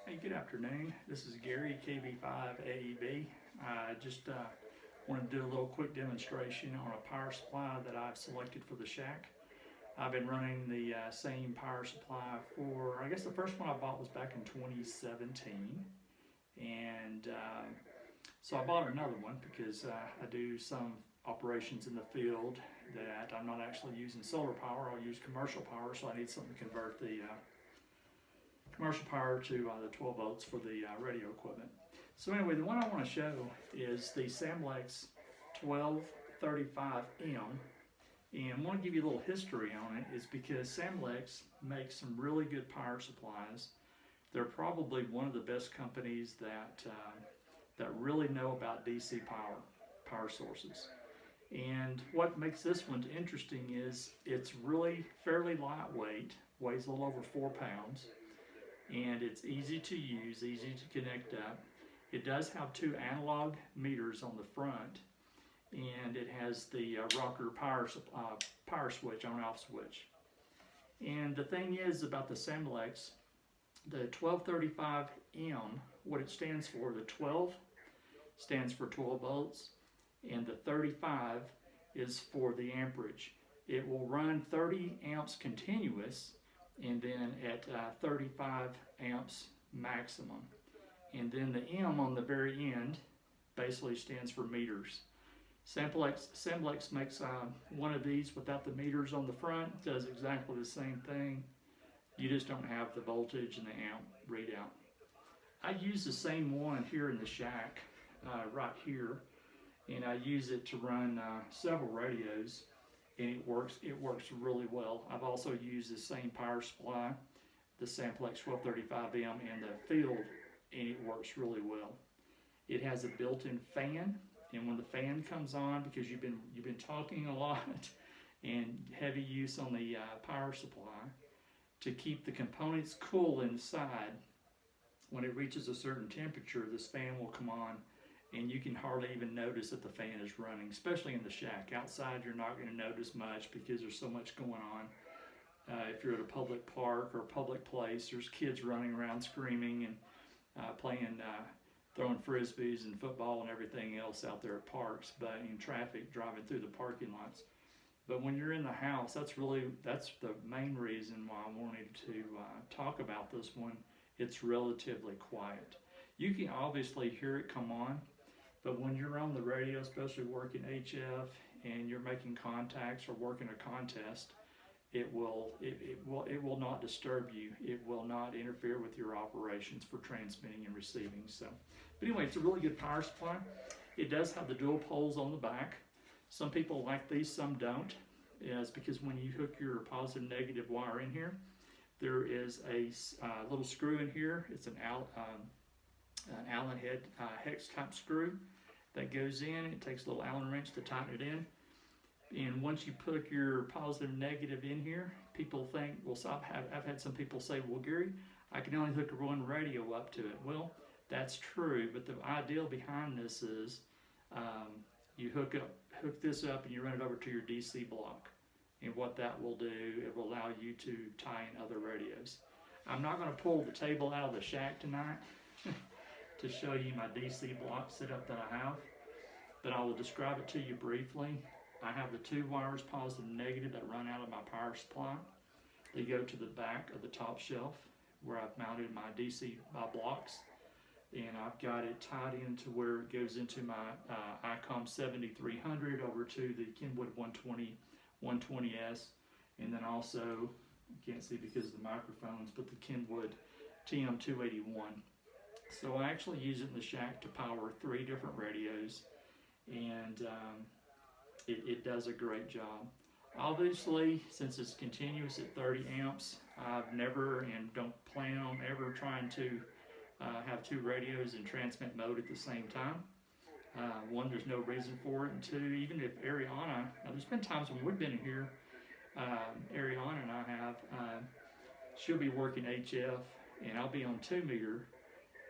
Hey, good afternoon. This is Gary, KB5AEB. I just wanted to do a little quick demonstration on a power supply that I've selected for the shack. I've been running the same power supply for, I guess the first one I bought was back in 2017. And so I bought another one because I do some operations in the field that I'm not actually using solar power. I'll use commercial power, so I need something to convert the commercial power to the 12 volts for the radio equipment. So anyway, the one I want to show is the Samplex 1235M, and I want to give you a little history on it. Is because Samplex makes some really good power supplies. They're probably one of the best companies that really know about DC power sources. And what makes this one interesting is it's really fairly lightweight, weighs a little over 4 pounds, and it's easy to use, easy to connect up. It does have 2 analog meters on the front, and it has the rocker power switch, on-off switch. And the thing is about the Samplex, the 1235M, what it stands for, the 12 stands for 12 volts, and the 35 is for the amperage. It will run 30 amps continuous, and then at 35 amps maximum. And then the M on the very end basically stands for meters. Samplex makes one of these without the meters on the front, does exactly the same thing. You just don't have the voltage and the amp readout. I use the same one here in the shack, right here, and I use it to run several radios, and it works really well. I've also used the same power supply, the Samplex 1235M, in the field, and it works really well. It has a built-in fan, and when the fan comes on, because you've been talking a lot and heavy use on the power supply, to keep the components cool inside, when it reaches a certain temperature, this fan will come on, and you can hardly even notice that the fan is running, especially in the shack. Outside, you're not going to notice much because there's so much going on. If you're at a public park or a public place, there's kids running around screaming and playing, throwing frisbees and football and everything else out there at parks, but in traffic, driving through the parking lots. But when you're in the house, that's the main reason why I wanted to talk about this one. It's relatively quiet. You can obviously hear it come on, but when you're on the radio, especially working HF, and you're making contacts or working a contest, it will not disturb you. It will not interfere with your operations for transmitting and receiving. So, but anyway, it's a really good power supply. It does have the dual poles on the back. Some people like these, some don't. It's because when you hook your positive negative wire in here, there is a little screw in here. It's an Allen head hex type screw that goes in. It takes a little Allen wrench to tighten it in. And once you put your positive negative in here, people think, well, so I've had some people say, well, Gary, I can only hook one radio up to it. Well, that's true, but the ideal behind this is you hook this up and you run it over to your DC block. And what that will do, it will allow you to tie in other radios. I'm not going to pull the table out of the shack tonight to show you my DC block setup that I have, but I will describe it to you briefly. I have the 2 wires, positive and negative, that run out of my power supply. They go to the back of the top shelf where I've mounted my DC blocks, and I've got it tied into where it goes into my ICOM 7300 over to the Kenwood 120S, and then also, you can't see because of the microphones, but the Kenwood TM281. So I actually use it in the shack to power 3 different radios, and it does a great job. Obviously, since it's continuous at 30 amps, I've never and don't plan on ever trying to have 2 radios in transmit mode at the same time. One, there's no reason for it, and 2, even if Ariana, now there's been times when we've been in here, Ariana and I have, she'll be working HF, and I'll be on 2 meter,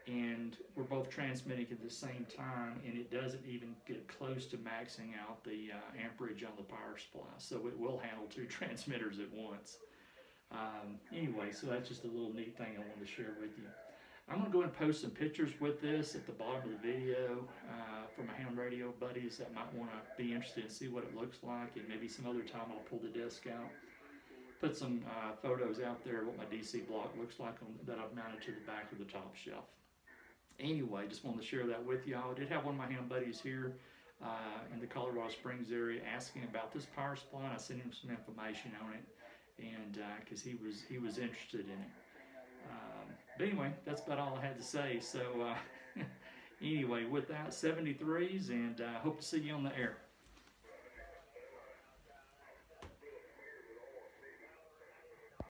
and we're both transmitting at the same time, and it doesn't even get close to maxing out the amperage on the power supply, so it will handle 2 transmitters at once. Anyway, so that's just a little neat thing I wanted to share with you. I'm going to go ahead and post some pictures with this at the bottom of the video for my ham radio buddies that might want to be interested and see what it looks like, and maybe some other time I'll pull the disc out, put some photos out there of what my DC block looks like that I've mounted to the back of the top shelf. Anyway, just wanted to share that with y'all. I did have one of my ham buddies here in the Colorado Springs area asking about this power supply, and I sent him some information on it, and because he was interested in it. But anyway, that's about all I had to say. So anyway, with that, 73s, and hope to see you on the air.